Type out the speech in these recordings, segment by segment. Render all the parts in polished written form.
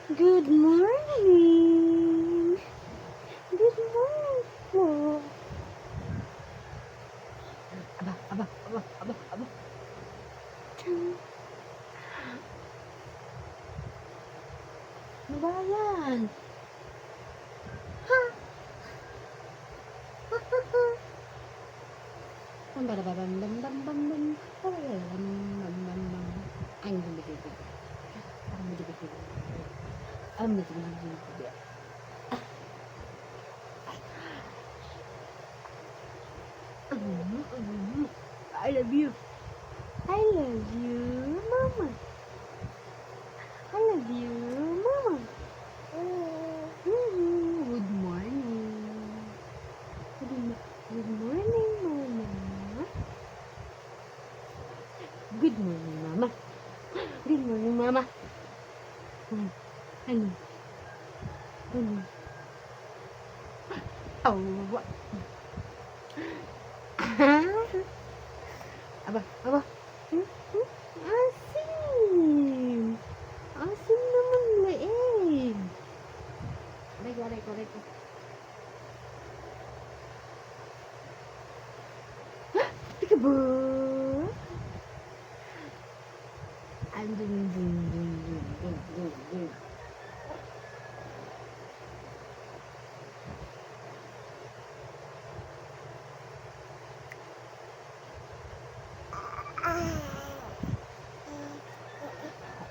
Good morning. Good morning po. Aba. Ano ba yan? Ha? I love you. I love you, Mama. I love you, Mama. Good morning. Good morning, Mama. Good morning, Mama. Good morning, Mama. Ano? Oh. Aba. Asim. Asim naman leeg. Aray ko. Peekaboo. Dun.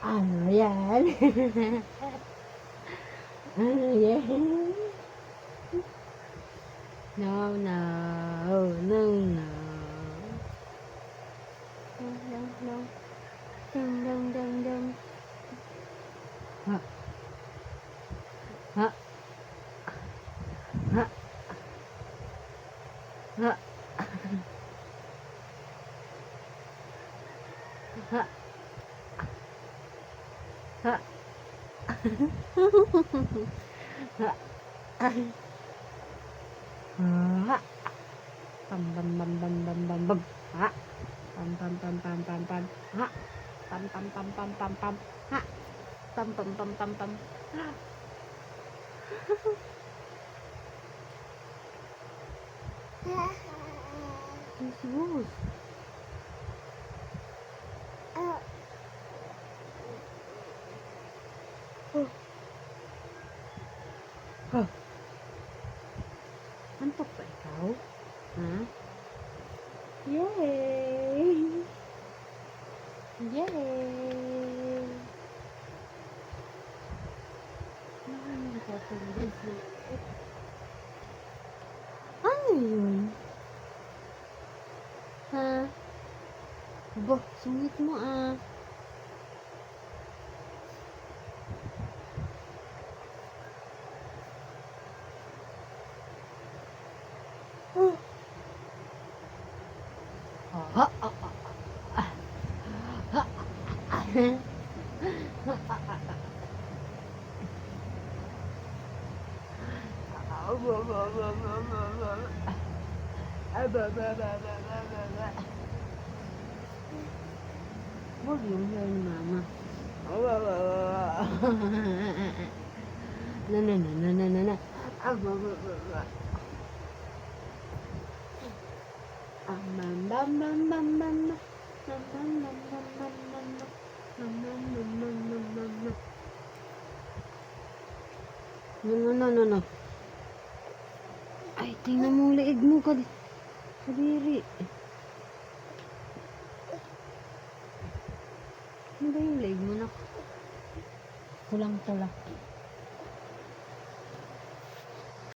Ano yan? Ano yan? No. Dum. Ha. Ha. Pam. Ha. Pam. Ha. Pam. Ha. Pam. Jesus. Antok ba ikaw? Ha? Yay! Ano yun? Ha? Aba, sungit mo ah. Huwag yung hair ni Mama. Na. No. Ay, tingnan mo ang leeg mo kadiri. Ano ba yung leeg mo na? Tulang-tula.